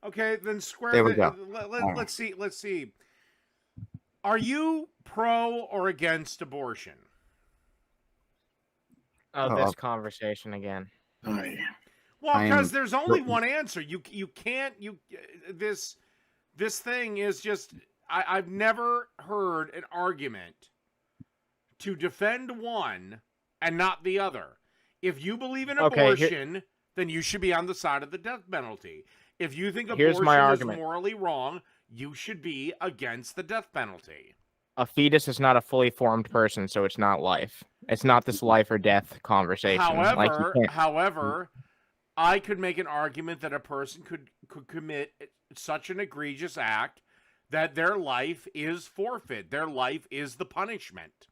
Okay, then square. There we go. Let's see. Let's see. Are you pro or against abortion? Oh, this conversation again. Well, because there's only one answer. You can't this thing is just I've never heard an argument to defend one and not the other. If you believe in abortion, then you should be on the side of the death penalty. If you think abortion is morally wrong, you should be against the death penalty. A fetus is not a fully formed person, so it's not life. It's not this life or death conversation. However, I could make an argument that a person could commit such an egregious act that their life is forfeit. Their life is the punishment.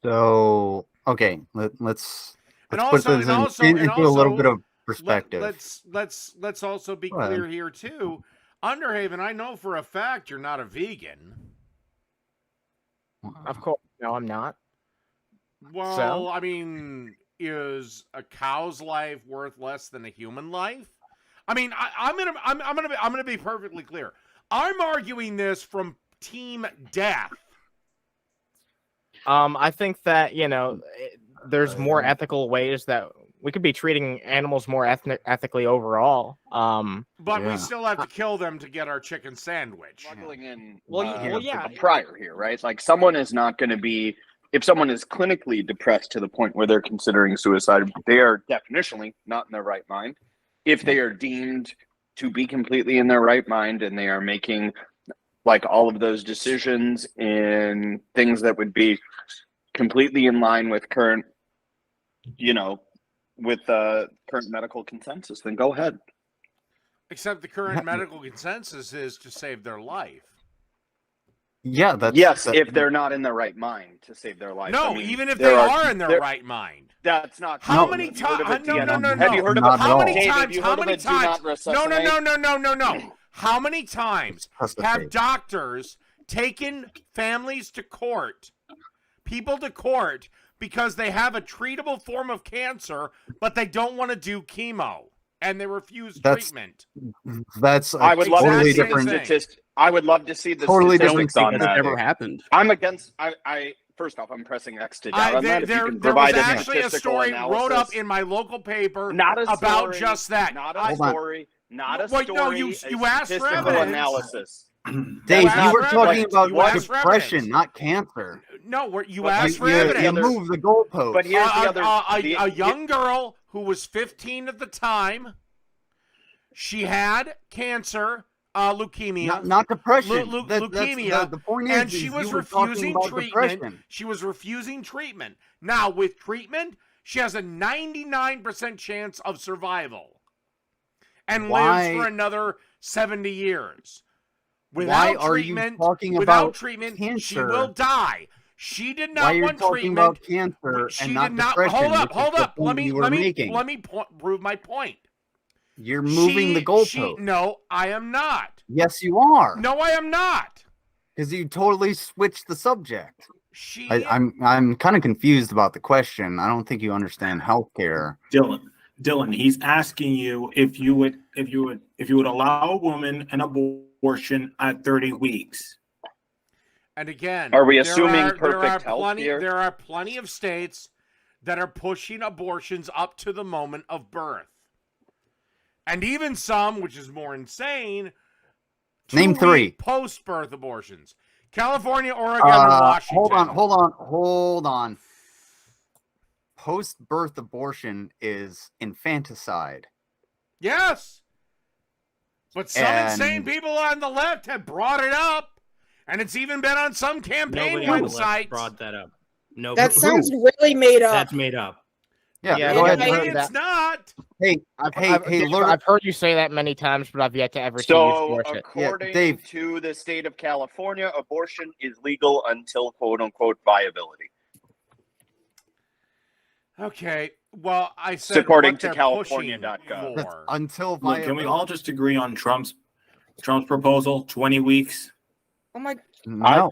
So, okay, let's put this into a little bit of perspective. Let's also be clear here too. Underhaven, I know for a fact you're not a vegan. Of course, no, I'm not. Well, I mean, is a cow's life worth less than a human life? I mean, I'm gonna be perfectly clear. I'm arguing this from Team Death. I think that there's more ethical ways that we could be treating animals more ethically overall. But we still have to kill them to get our chicken sandwich. Struggling in yeah. prior here, right? Like someone is not going to be, if someone is clinically depressed to the point where they're considering suicide, they are definitionally not in their right mind. If they are deemed to be completely in their right mind and they are making like all of those decisions in things that would be completely in line with current, with current medical consensus, then go ahead. Except the current medical consensus is to save their life. Yeah, if they're not in their right mind to save their life. No, even if they are in their right mind. That's not true. How many times? No. Have you heard of it? How many times? How many times? No. How many times have doctors taken families to court, people to court, because they have a treatable form of cancer, but they don't want to do chemo and they refuse treatment? That's I would love totally to see different. I would love to see the totally statistics different on that. Never happened. I'm against. First off, I'm pressing X to doubt on that. If you can There was provide actually a statistical story analysis. wrote up in my local paper Not a about story, just that. Not a story. Not a Wait, story. no, you asked for statistical evidence. analysis. Dave, asked you were for talking evidence. about You asked for depression, evidence. not cancer. No, you But asked for You evidence. moved the goalpost. But here's the other. A young girl who was 15 at the time. She had cancer, leukemia. Not depression. Leukemia. The point is, and she was refusing treatment. She was refusing treatment. Now, with treatment, she has a 99% chance of survival and lives for another 70 years. Without treatment, cancer? she will die. She did not Why are you want talking treatment. about cancer She and not did not. depression? Hold up. Let Making. me prove my point. You're moving the goalpost. No, I am not. Yes, you are. No, I am not. Because you totally switched the subject. She. I'm kind of confused about the question. I don't think you understand healthcare. Dylan, he's asking you if you would allow a woman an abortion at 30 weeks. And again, are we assuming perfect health here? There are plenty of states that are pushing abortions up to the moment of birth. And even some, which is more insane, Name 3 post-birth abortions. California, Oregon, and Washington. Hold on. Post-birth abortion is infanticide. Yes. But some insane people on the left have brought it up, and it's even been on some campaign websites. Brought that up. No, that sounds really made up. That's made up. Yeah, go ahead. It's not. I've heard you say that many times, but I've yet to ever see you endorse it. According to the state of California, abortion is legal until quote-unquote viability. Okay, well, I said according to California.gov. Until Look, can we all just agree on Trump's proposal? 20 weeks. Oh my! No,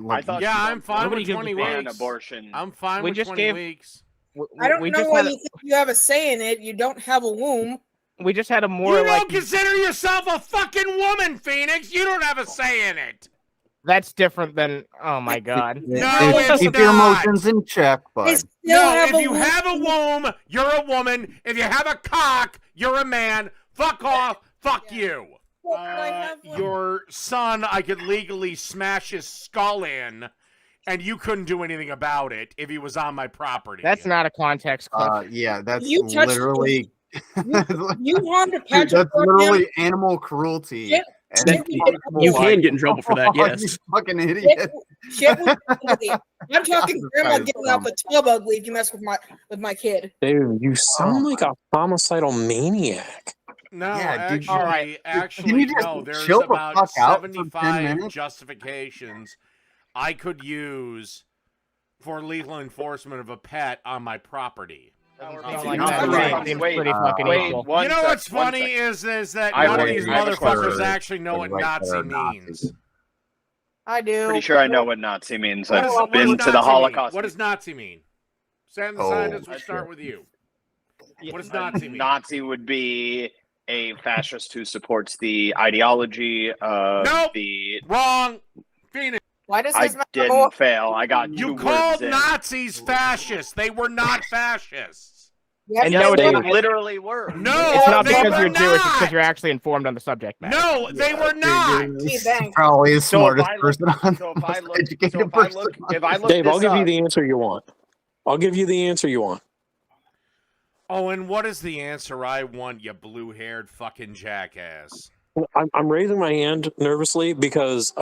I thought. Yeah, I'm fine with 20 weeks. Abortion. I'm fine with 20 weeks. I don't know why you think you have a say in it. You don't have a womb. We just had a more You like don't consider yourself a fucking woman, Phoenix. You don't have a say in it. that's different than oh my god. No, Dude, it's keep your not. emotions in check, I bud. still No, have if you womb. have a womb, you're a woman. If you have a cock, you're a man. Fuck off. Fuck you. But I have one. Your son, I could legally smash his skull in, and you couldn't do anything about it if he was on my property. That's not a context clue. Yeah, that's You touched- literally You harmed a Dude, Patrick that's Warburton. literally animal cruelty. Shit. And Shit, You can get in trouble for that, Oh, yes. you fucking idiot. Shit was ugly. I'm talking Jesus grandma Christ, getting out the tub ugly if you mess with my kid. Dude, you sound like a homicidal maniac. No, Yeah, dude, actually, can you just no. There's chill the about fuck out for 10 75 minutes? justifications I could use for legal enforcement of a pet on my property. Something Wait, like not that right. seems Wait, pretty fucking wait, equal. one You know sec, what's one funny sec. is that I none of would- these I have a motherfuckers question. actually know what Right Nazi there, Nazi. means. I do. Pretty sure I know what Nazi means. What I've does been to Nazi the mean? Holocaust. What does Nazi mean? Sam the Oh, scientist, we shit. start with you. What does A Nazi mean? Nazi would be a fascist who supports the ideology of Nope. the. Wrong. Phoenix. Why does I this matter didn't more? fail. I got You two called words in. Nazis fascists. They were not fascists. Yeah, And yeah, no, Yes, they David. literally were. No, It's not they because were you're Jewish, it's not. because you're actually informed on the subject matter. No, they were not. Gee, thanks. Probably the So if smartest I look- person on So the if I most look, educated so if I person. look, if I look Dave, I'll this give you up- the answer you want. I'll give you the answer you want. Oh, and what is the answer I want, you blue-haired fucking jackass? I'm raising my hand nervously because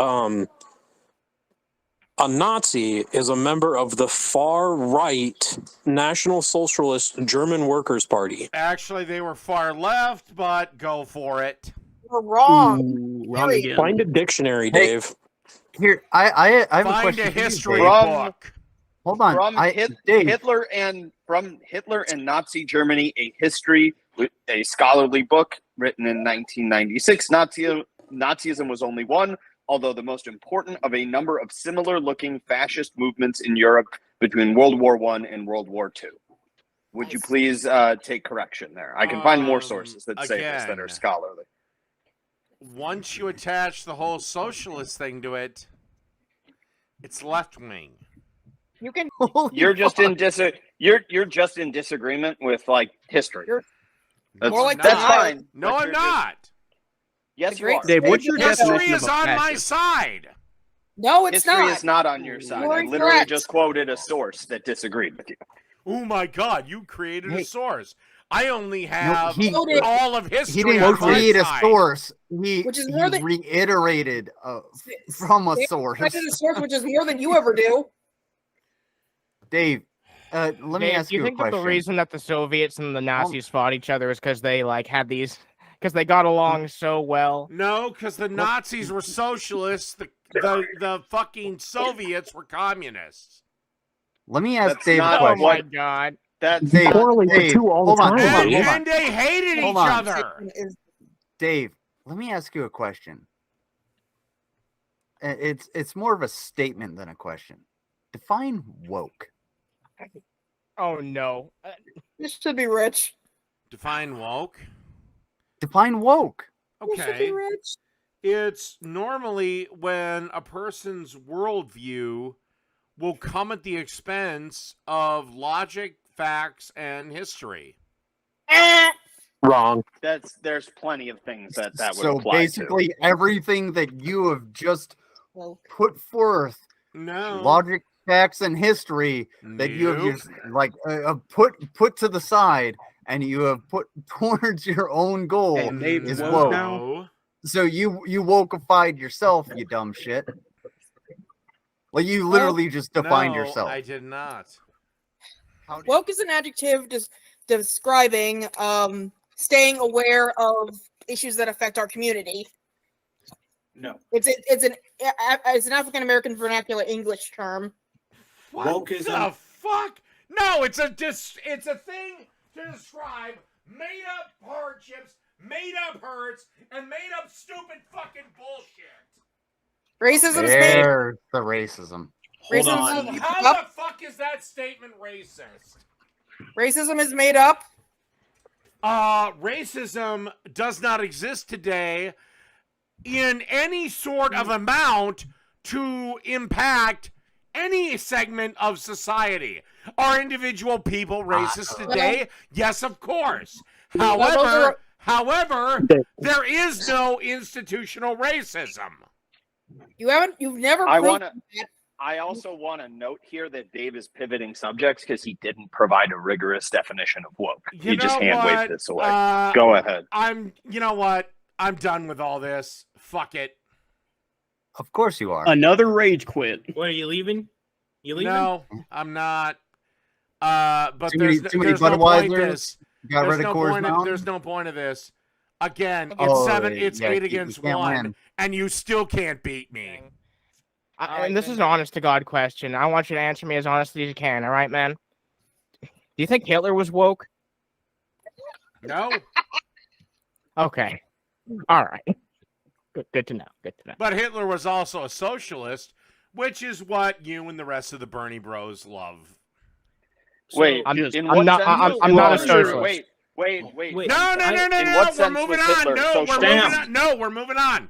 a Nazi is a member of the far right National Socialist German Workers' Party. Actually, they were far left, but go for it. You're wrong. Ooh, wrong again. Find a dictionary, Hey, Dave. Here, I have a Find question. a for you, history Dave. From- book. Hold on. From Dave, Hitler and Nazi Germany, a history, a scholarly book written in 1996. Nazism was only one, although the most important of a number of similar-looking fascist movements in Europe between World War I and World War II. Would you please take correction there? I can find more sources that say this that are again. scholarly. Once you attach the whole socialist thing to it, it's left-wing. You can. holy You're just fuck. you're just in disagreement with like history. You're- That's, More like that's that. fine. No, but I'm you're just- not. Yes, you Great are. Dave, what's your History definition is of a on my fascist? side. No, it's History not. is not on your side. You're I literally incorrect. just quoted a source that disagreed with you. Oh my God, you created a Hey. source. I only have he- all of history He didn't on my create a side. source. He, Which is he more than- reiterated from a source. I did a source, which is more than you ever do. Dave, let me Dave, ask do you you a think that question. the reason that the Soviets and the Nazis fought each other is because they like had these because they got along so well? No, because the Nazis were socialists. The fucking Soviets were communists. Let me ask That's Dave a not Oh question. my god. That's Dave, Correlate the Dave, two all the hold on, time, hold on, And, hold on. and they hated Hold each on. other. Dave, let me ask you a question. It's more of a statement than a question. Define woke. Oh no. This should be rich. Define woke. Define woke. This should Okay. be rich. It's normally when a person's worldview will come at the expense of logic, facts, and history. Eh. Wrong. there's plenty of things that would So apply basically, everything that you have just Well, put forth, No. logic, facts, and history, that you have Nope. just like put to the side, and you have put towards your own goal. Hey, Nate's is woke woke. now. No. So you wokeified yourself, you dumb shit. Like you literally just defined No, yourself. I did not. woke is an adjective describing staying aware of issues that affect our community. No. It's an African American vernacular English term. What Wokeism. the fuck? No, it's a thing to describe made up hardships, made up hurts, and made up stupid fucking bullshit. Racism is made. There's the racism. Hold Racism- on. How Up. the fuck is that statement racist? Racism is made up. racism does not exist today in any sort of amount to impact any segment of society. Are individual people racist today? Yes, of course. However, there is no institutional racism. You've never. I also want to note here that Dave is pivoting subjects because he didn't provide a rigorous definition of woke. He just hand waved this away. Go ahead. You know what? I'm done with all this. Fuck it. Of course you are. Another rage quit. What, are you leaving? You leaving? No, I'm not. But Too many there's no point to this. Got There's rid no of Coors point. Mountain? There's no point of this. Again, it's yeah, 8 you against can't 1, win. and you still can't beat me. And this is an honest to God question. I want you to answer me as honestly as you can. All right, man. Do you think Hitler was woke? No. Okay. All right. Good to know. Good to know. But Hitler was also a socialist, which is what you and the rest of the Bernie Bros love. Wait, I'm in I'm what not- sense? I'm not a socialist. Wait. No. In We're what sense moving was on. Hitler No, we're socialist? moving on. No, we're moving on.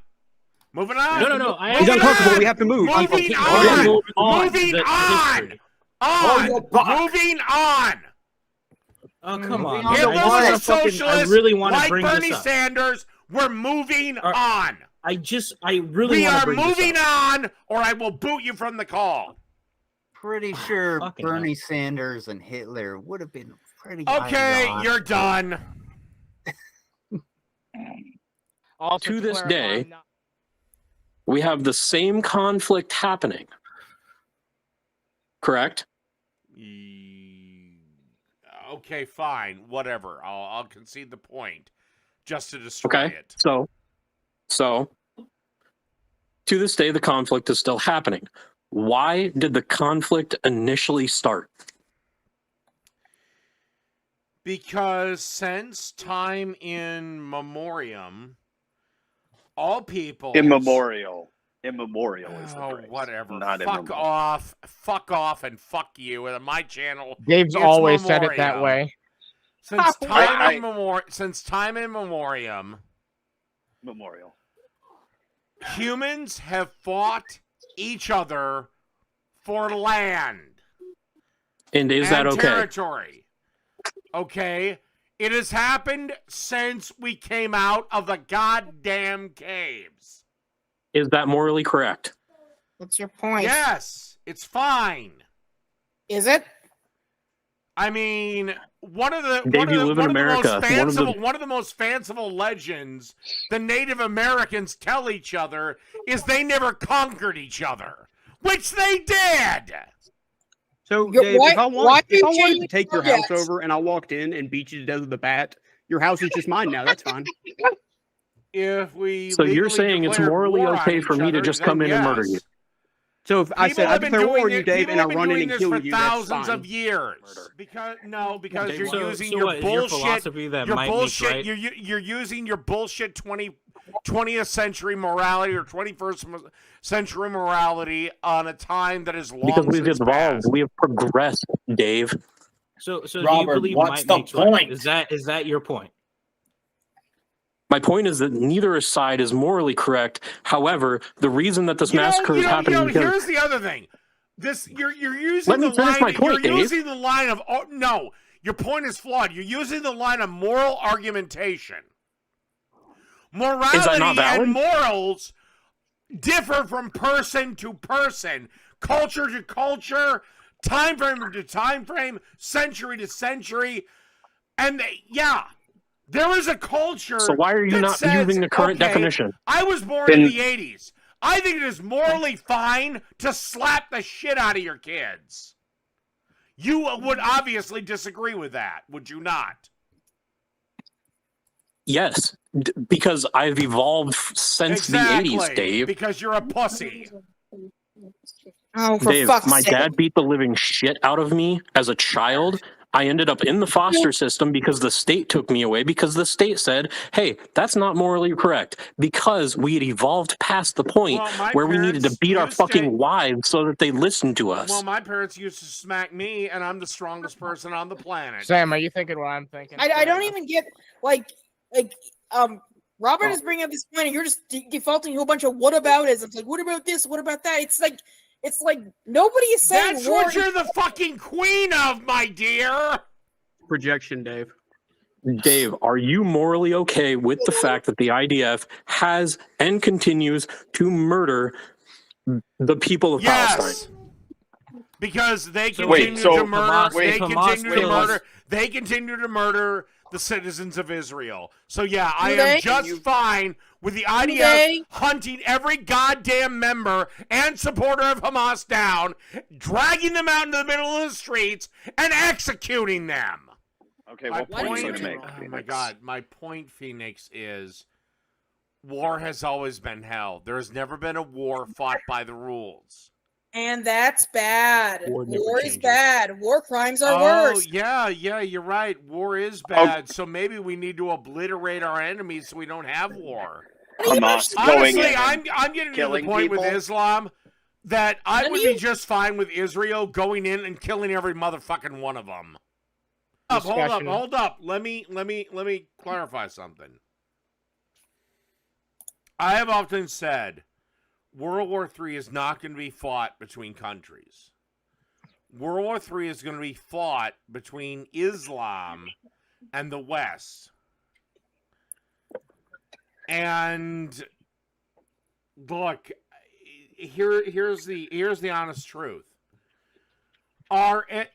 Moving on. No. He's uncomfortable. We have to move. Moving We're on. moving Moving to on. history. Moving on. Oh, come on. on. Hitler What? was a I socialist. really want to like bring Bernie this up. Sanders. We're moving Are- on. I really We want to are bring moving this up. on, or I will boot you from the call. Pretty sure Fucking Bernie Sanders and Hitler would have been pretty. Okay, high you're done. Also, To this clarify, day- I'm not- We have the same conflict happening. Correct? Okay, fine, whatever. I'll concede the point, just to destroy Okay. it. So to this day, the conflict is still happening. Why did the conflict initially start? Because since time in memoriam, all people Immemorial is the Oh, phrase. whatever. Not Fuck immemorial. off. Fuck off and fuck you. And my channel. Dave's It's always said it that memoriam. way. Since I- time in memoriam, Memorial. humans have fought each other for land And is and that okay? territory. Okay? It has happened since we came out of the goddamn caves. Is that morally correct? What's your point? Yes, it's fine. Is it? I mean, one of the Dave, you live in America. One of the most fanciful legends the Native Americans tell each other is they never conquered each other, which they did. So, You're- Dave, why- if I why do you wanted to change take your house subjects? over and I walked in and beat you to death with a bat, your house is just mine now. That's fine. If we So you're legally saying it's declared morally war on okay for each me to other, just then come in and murder yes. you? So if I People said I have been declare war on doing you, it- Dave, people and I have been run in doing and this kill for you, that's thousands fine. of years. Murder. Because Dave, you're so- using so your what, is your bullshit. philosophy that Your might makes bullshit. right? You're using your bullshit 20th century morality or 21st century morality on a time that is long Because we've since evolved, passed. we have progressed, Dave. So do Robert, you believe what's might the makes right? point? Is that your point? My point is that neither side is morally correct. However, the reason that this massacre is happening because here's the other thing. You're using Let me the finish line. my point, you're Dave. using the line of no. Your point is flawed. You're using the line of moral argumentation. Morality Is that not valid? and morals differ from person to person, culture to culture, time frame to time frame, century to century, and there is a culture. So why are you that not says, using the current okay, definition? I was born in the 80s. I think it is morally fine to slap the shit out of your kids. You would obviously disagree with that, would you not? Yes, because I've evolved since the 80s, Dave. Because you're a pussy. Oh, for Dave, fuck's my sake. dad beat the living shit out of me as a child. I ended up in the foster system because the state took me away because the state said, hey, that's not morally correct because we had evolved past the point Well, my where we needed to parents beat our used to- fucking wives so that they listened to us. Well, my parents used to smack me, and I'm the strongest person on the planet. Sam, are you thinking what I'm thinking? I don't even get like Robert is bringing up this point, and you're just defaulting to a bunch of whataboutisms. Like, what about this? What about that? It's like nobody is saying That's war what you're the fucking queen of, my dear. Projection, Dave. Dave, are you morally okay with the fact that the IDF has and continues to murder the people of Palestine? Because they So- continue wait, so to murder. Hamas- They Hamas continue to kills- murder. They continue to murder the citizens of Israel. So yeah, I Do am they? just fine with the they? IDF hunting every goddamn member and supporter of Hamas down, dragging them out into the middle of the streets, and executing them. Okay, My what point are you point, going to make? oh my Phoenix? god, my point, Phoenix, is war has always been hell. There has never been a war fought by the rules. and that's bad. War never War is changes. bad. War crimes are Oh, worse. yeah, you're right. War is bad. So maybe we need to obliterate our enemies so we don't have war. Hamas going Honestly, in. I'm getting to the killing point with people? Islam that I None would of be you- just fine with Israel going in and killing every motherfucking one of them. Discussion. Hold up. Let me clarify something. I have often said World War III is not going to be fought between countries. World War III is going to be fought between Islam and the West. And look, here's the honest truth.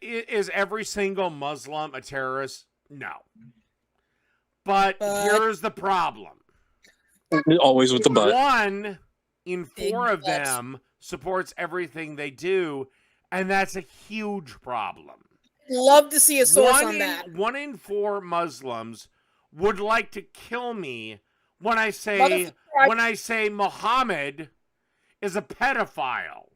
Is every single Muslim a terrorist? No. But here's the problem. Always with the butt. 1 in 4 Big of butt. them supports everything they do, and that's a huge problem. Love to see a source on that. 1 in 4 Muslims would like to kill me when I say Muhammad is a pedophile.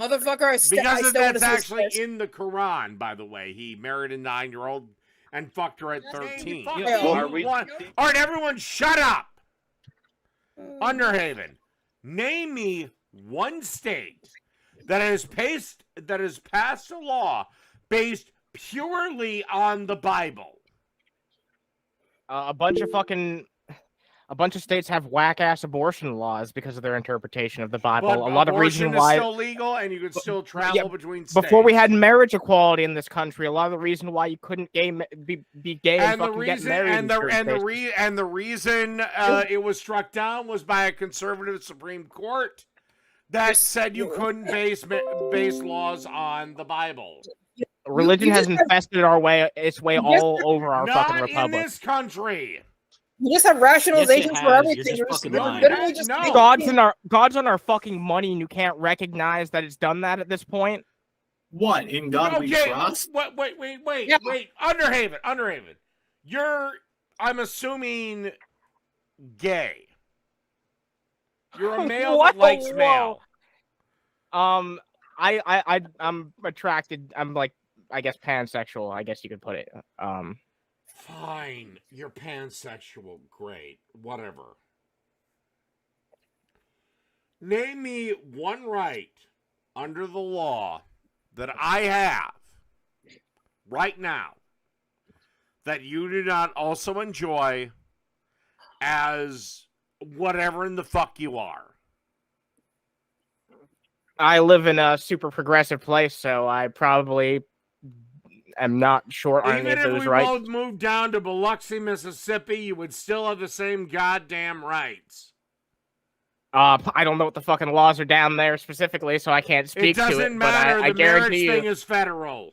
Motherfucker, I Because still want to that's see a actually source. in the Quran, by the way. He married a 9-year-old and fucked her at 13. Well, are we- All right, everyone, shut up. Underhaven, name me one state that has passed a law based purely on the Bible. A bunch of states have whack ass abortion laws because of their interpretation of the Bible. But A lot of reason abortion is why still legal, and you can still travel Yeah, between states. before we had marriage equality in this country, a lot of the reason why you couldn't be gay and and the fucking get reason married in certain states. the reason it was struck down was by a conservative Supreme Court that said you couldn't base laws on the Bible. Religion you has just have- infested its way just all over our fucking Not in republic. this country. You just have rationalizations has. for You're everything. just You're fucking you're lying. literally just No. God's on our fucking money, and you can't recognize that it's done that at this point. What? In God we Okay, trust? wait. Yeah. Underhaven. You're, I'm assuming, gay. You're a male that Whoa, likes whoa. male. I'm attracted. I'm like, I guess pansexual. I guess you could put it. Fine, you're pansexual. Great, whatever. Name me one right under the law that I have right now that you do not also enjoy as whatever in the fuck you are. I live in a super progressive place, so I probably am not short on any Even of if those we rights. both moved down to Biloxi, Mississippi, you would still have the same goddamn rights. I don't know what the fucking laws are down there specifically, so I can't speak It doesn't to it. matter. But I The marriage guarantee thing you. is federal.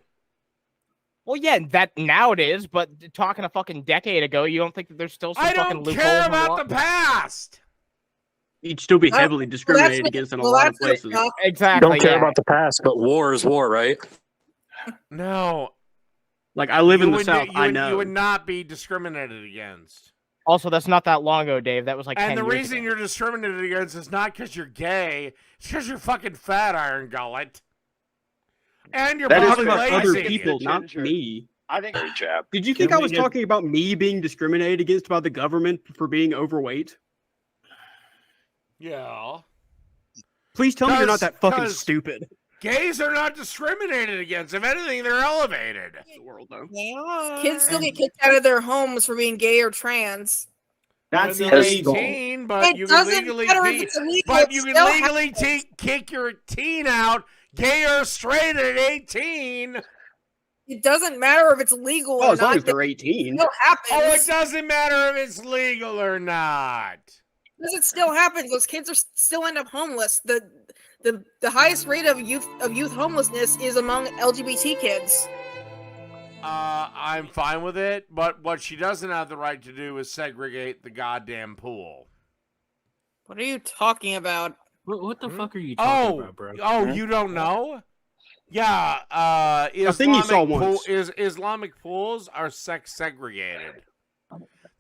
Well, yeah, that now it is, but talking a fucking decade ago, you don't think that there's still some I fucking don't loopholes care in the law? about the past. You'd still be Well, heavily discriminated against in a lot of places. Exactly. Don't care yeah. about the past, but war is war, right? No. Like, I live in You the would- South. I You know. would not be discriminated against. Also, that's not that long ago, Dave. That was like 10 And the years reason ago. you're discriminated against is not because you're gay. It's because you're fucking fat, Iron Gullet. And you're That is both about other lazy. people, not me. I think Great jab. Did you think Can I we was get- talking about me being discriminated against by the government for being overweight? Yeah. Please tell me you're not 'Cause- that fucking 'cause- stupid. Gays are not discriminated against. If anything, they're elevated. The world, though. Kids still get kicked out of their homes for being gay or trans. That's When they're illegal. 18, but It you can doesn't legally matter if teach. it's illegal. But it you can still legally happens. kick your teen out, gay or straight, at 18. It doesn't matter if it's legal Oh, or as long not. as they're 18. It still happens. Oh, it doesn't matter if it's legal or not. Because it still happens. Those kids are still end up homeless. The highest rate of youth homelessness is among LGBT kids. I'm fine with it, but what she doesn't have the right to do is segregate the goddamn pool. What are you talking about? What the fuck are you talking about, bro? You don't know? Yeah, thing you saw Islamic pools are sex segregated.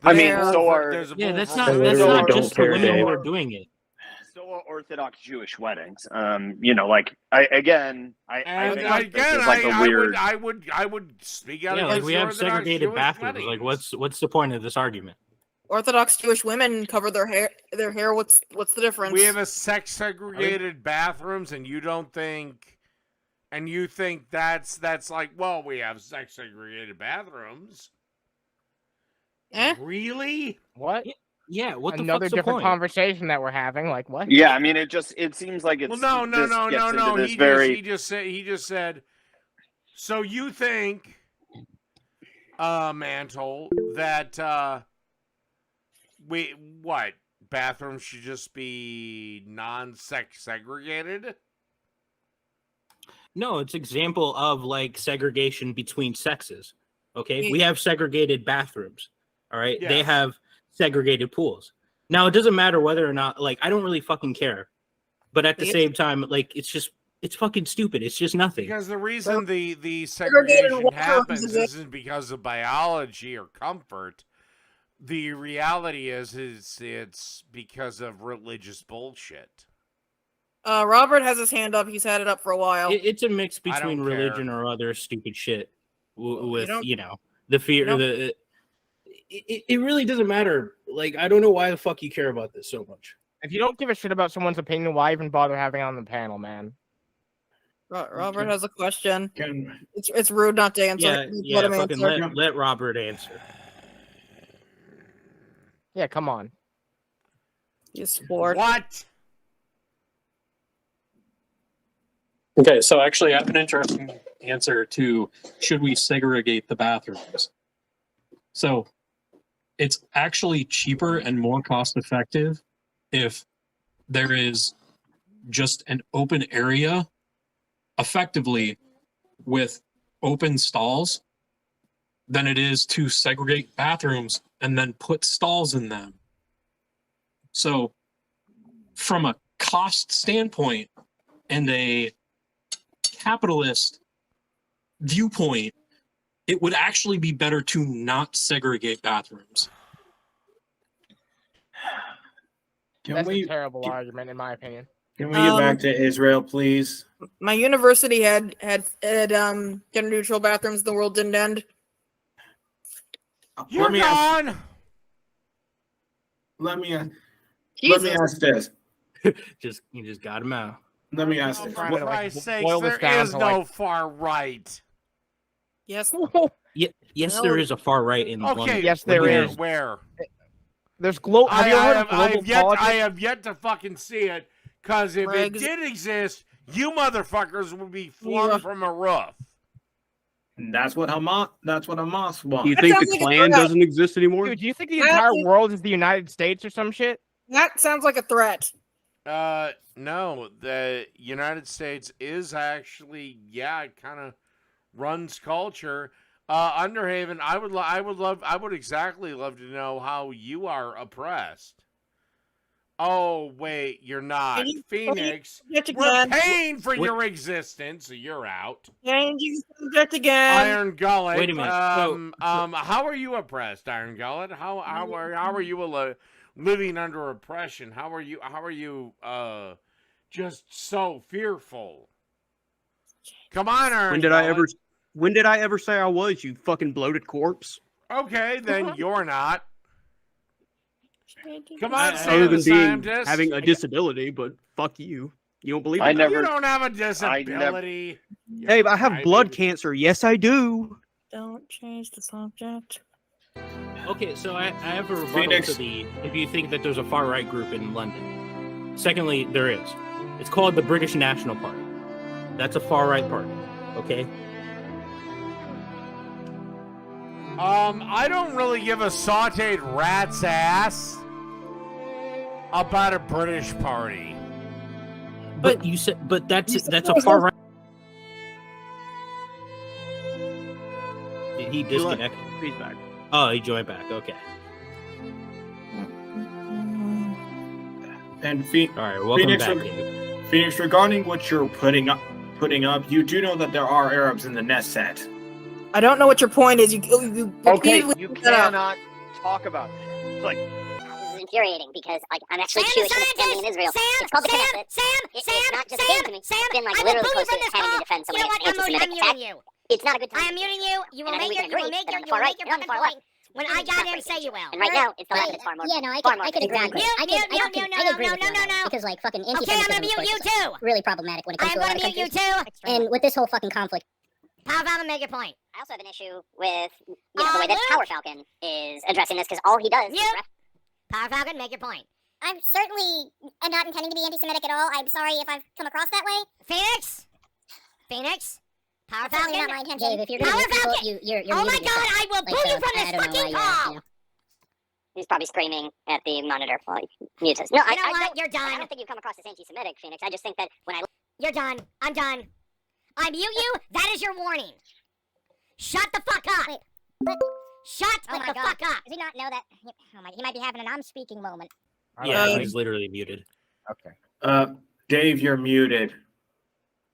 I mean, There's a so pool are- there's a Yeah, pool that's for not women. that's literally not don't just the care, women who Dave. are doing it. So are Orthodox Jewish weddings. You know, like I think And like, this again, is like a weird. I would speak out Yeah, against like we the have Orthodox segregated Jewish bathrooms. Like, weddings. what's the point of this argument? Orthodox Jewish women cover their hair. What's the difference? We have a sex segregated bathrooms, and you don't think, and you think that's like, well, we have sex segregated bathrooms. Eh? Really? What? Yeah, what the Another fuck's the different point? conversation that we're having. Like what? Yeah, I mean, it seems like it's. Well, no. This gets into this He just said. So you think, Mantle, that bathrooms should just be non-sex segregated? No, it's example of like segregation between sexes. Okay, Yeah. we have segregated bathrooms. All right, they Yes. have segregated pools. Now it doesn't matter whether or not like I don't really fucking care, but at the Yeah. same time, like it's fucking stupid. It's just nothing. Because the reason the Segregated segregation waters happens is it- isn't because of biology or comfort. The reality is it's because of religious bullshit. Robert has his hand up. He's had it up for a while. It's a mix I don't between care. religion or other stupid shit with don't- the fear. don't- It really doesn't matter. Like I don't know why the fuck you care about this so much. If you don't give a shit about someone's opinion, why even bother having it on the panel, man? Robert has a question. Can, It's rude not to answer. Yeah, Let him fucking answer. let Robert answer. Yeah, come on. You sport. What? Okay, so actually, I have an interesting answer to should we segregate the bathrooms? So it's actually cheaper and more cost effective if there is just an open area effectively with open stalls than it is to segregate bathrooms and then put stalls in them. So from a cost standpoint and a capitalist viewpoint, it would actually be better to not segregate bathrooms. That's we a terrible argument, in my opinion. can we get back to Israel, please? My university had gender neutral bathrooms. The world didn't end. You're Let me ask, gone. let me let Jesus. me ask this. You just got him out. Let me ask Oh, this. for Trying to, like, Christ's sakes, boil this there down is to, no like- far right. Yes. Yes, No. there is a far right in Okay, London. Yes, there where? is. Where? There's global. Have I, you ever I, heard have, of I, global have yet, politics? I have yet to fucking see it, because if it Regs. did exist, you motherfuckers would be flung Yeah. from a roof. That's what Hamas Do you wants. That think sounds the like a Klan threat. doesn't exist anymore? Dude, do you think the That entire is- world is the United States or some shit? That sounds like a threat. No, the United States is actually, yeah, it kind of runs culture. Underhaven, I would exactly love to know how you are oppressed. Oh wait, you're not. Can you- Phoenix, Yet we're again. paying for What- your existence, so you're out. Changing subject again. Iron Gullet. Wait a minute. How are you oppressed, Iron Gullet? How are you living under oppression? How are you just so fearful? Come on, Iron When did I ever? Gullet. When did I ever say I was, you fucking bloated corpse? Okay, then you're not. Come on, Other Sam the than being scientist. having a disability, but fuck you. You don't believe I in that? never- You don't have a disability. Dave, I have Right, blood baby. cancer. Yes, I do. Don't change the subject. Okay, so I have a rebuttal Phoenix. to the if you think that there's a far right group in London. Secondly, there is. It's called the British National Party. That's a far right party. Okay. I don't really give a sauteed rat's ass about a British party. But you said, but that's a far right. Did he disconnect? He's back. Oh, he joined back. Okay. And All right. Welcome Phoenix, back, Dave. Phoenix, regarding what you're putting up, you do know that there are Arabs in the nest set. I don't know what your point is. You Okay, repeatedly you bring that up. cannot talk about this. Like, This is infuriating because, like, I'm actually Sam, Jewish the and a family in scientist! Israel. Sam, It's called the Sam, Knesset. Sam, It's Sam, not just a Sam, game to me. Sam, It's been, like, I will literally pull you close from to this having to call. defend You someone know what? against I'm anti-Semitic muting attack. you. It's not a good time. I am muting you. You will And I think make we your, can you will agree make that your, on the you far will right make your and on the fucking far left, point when I it's got not him. great Say you will. And right now, it's the left is far more. Yeah, no, I far could, more Exactly. conservative. Mute, I mute, could mute, agree no, with you no, no. because, like, fucking Okay, I'm anti-Semitism, gonna of mute course, you is, like, too. really problematic when it comes I'm to a lot gonna of mute you countries. too. And with this whole fucking conflict, Power Falcon, make your point. I also have an issue with the way that Luke? Power Falcon is addressing this because all he does is Mute. Power Falcon, make your point. I'm certainly not intending to be anti-Semitic at all. I'm sorry if I've come across that way. Phoenix, Phoenix, Power That's certainly Falcon. not my intention. Dave, if you're gonna Power mute people, Falcon. you're Oh my muting God, yourself. I will Like, pull so you from I this don't know fucking why you're, call. He's probably screaming at the monitor while he mutes us. No, You know I what? don't. You're I done. don't think you come across as anti-Semitic, Phoenix. I just think that when I You're done. I'm done. I mute you. That is your warning. Shut the fuck up. Wait, what? Shut Oh my the God. fuck up. Does he not know that? Oh my, he might be having an I'm speaking moment. Yeah, he's literally muted. Okay. Dave, you're muted.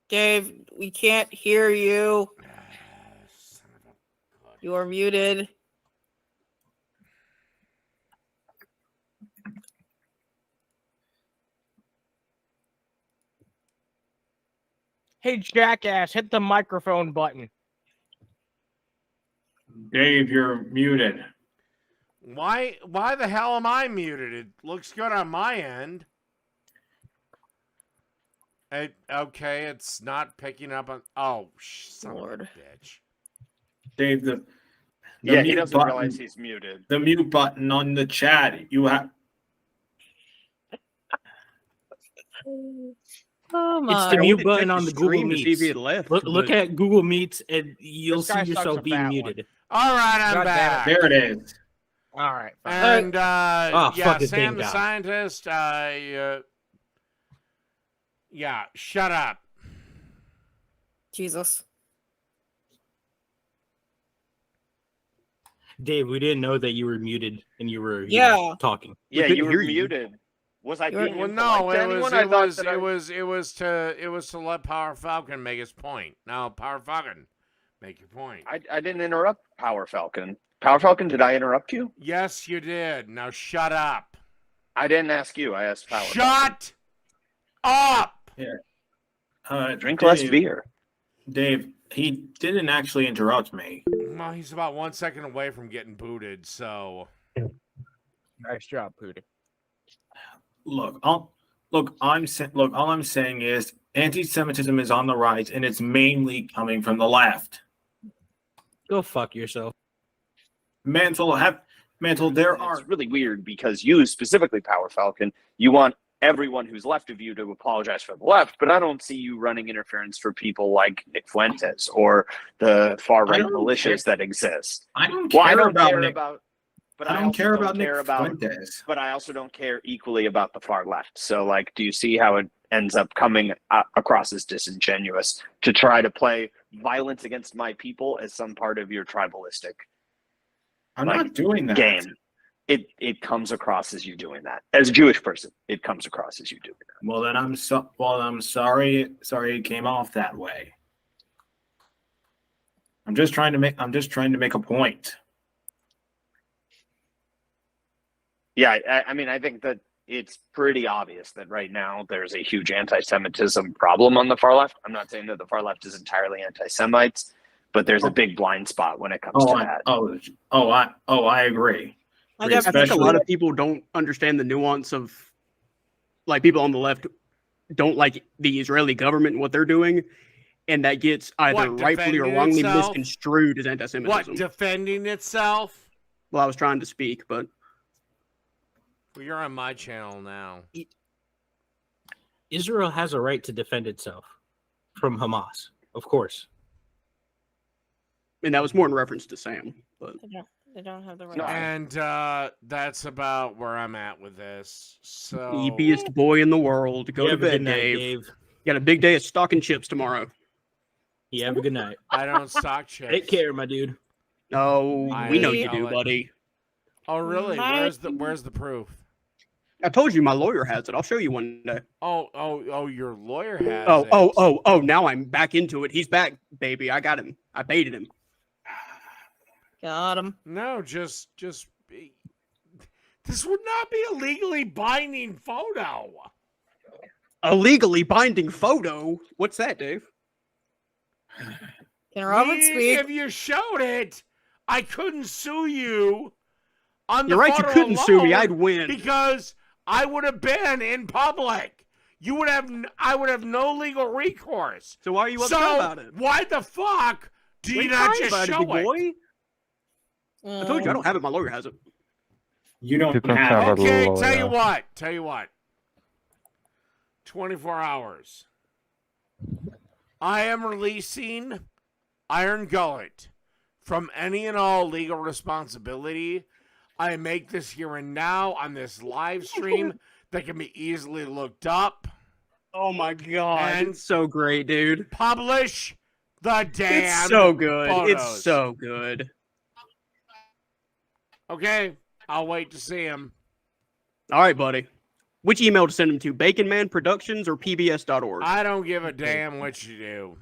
Dave, we can't hear you. Son of a bitch. You are muted. Hey, jackass, hit the microphone button. Dave, you're muted. Why the hell am I muted? It looks good on my end. Okay, it's not picking up on. Oh, son Lord. of a bitch. Dave, the yeah, he mute doesn't button, realize he's muted. the mute button on the chat. You have Oh It's my. the I mute wouldn't button check on the the Google stream to see if he Meets. had left. Look but- at Google Meets and you'll This see guy sucks yourself a being fat one. muted. All right, I'm God damn it. back. there. It is. All right. fine. And Oh, yeah, fuck it, Sam thank the God. scientist. Yeah, shut up. Jesus. Dave, we didn't know that you were muted and you were Yeah. talking. Yeah, couldn't you were hear you. muted. Was I You're- being Well, impolite no, to it was anyone? I it thought was that it was to let Power Falcon make his point. Now, Power Falcon, make your point. I didn't interrupt Power Falcon. Power Falcon, did I interrupt you? Yes, you did. Now shut up. I didn't ask you. I asked Power Falcon. Shut up. Drink Dave, less beer. Dave, he didn't actually interrupt me. Well, he's about 1 second away from getting booted. So Nice job, Pootie. Look, all I'm saying is anti-Semitism is on the rise, and it's mainly coming from the left. Go fuck yourself. Mantle, there are It's really weird because you, specifically Power Falcon, you want everyone who's left of you to apologize for the left, but I don't see you running interference for people like Nick Fuentes or the far right I don't militias that exist. I don't Well, care I don't about care Nick. about. But I don't also care about care Nick about. Fuentes. But I also don't care equally about the far left. So, like, do you see how it ends up coming across as disingenuous to try to play violence against my people as some part of your tribalistic I'm like, not doing that. game? It comes across as you doing that. As a Jewish person, it comes across as you doing that. Well, then I'm sorry. Sorry, it came off that way. I'm just trying to make a point. Yeah, I mean, I think that it's pretty obvious that right now there's a huge anti-Semitism problem on the far left. I'm not saying that the far left is entirely anti-Semites, but there's a big blind spot when it comes to that. I agree. I I got think a lot of people don't understand the nuance of, like, people on the left don't like the Israeli government and what they're doing, and that gets either What, rightfully or defending wrongly itself? misconstrued as anti-Semitism. What, defending itself? Well, I was trying to speak, but Well, you're on my channel now. Israel has a right to defend itself from Hamas, of course. and that was more in reference to Sam. But They don't have the right. No, And that's about where I'm at with this. So the eepiest boy in the world. Go You to have a good bed, night, Dave. Dave. Got a big day of stocking chips tomorrow. You have a good night. I don't stock chips. Take care, my dude. Oh, I we know you know do, it. buddy. Oh, really? My- Where's the proof? I told you my lawyer has it. I'll show you one day. Oh, your lawyer has Oh, it. oh, now I'm back into it. He's back, baby. I got him. I baited him. Got him. No, just be. This would not be a legally binding photo. A legally binding photo? What's that, Dave? Can Robert speak? If you showed it, I couldn't sue you. On the You're right, you photo couldn't sue me. alone I'd win. because I would have been in public. You would have. I would have no legal recourse. So why are you upset So about it? why the fuck do What are you not crying just about show big it? boy? I told you I don't have it. My lawyer has it. You don't can have cover the Okay, law, tell you yeah. what. Tell you what. 24 hours. I am releasing Iron Gullet from any and all legal responsibility. I make this here and now on this live stream that can be easily looked up. Oh my god, And- it's so great, dude. Publish the damn. It's so good. photos. It's so good. Okay, I'll wait to see him. All right, buddy. Which email to send them to? Baconman Productions or pbs.org? I don't give a damn what you do.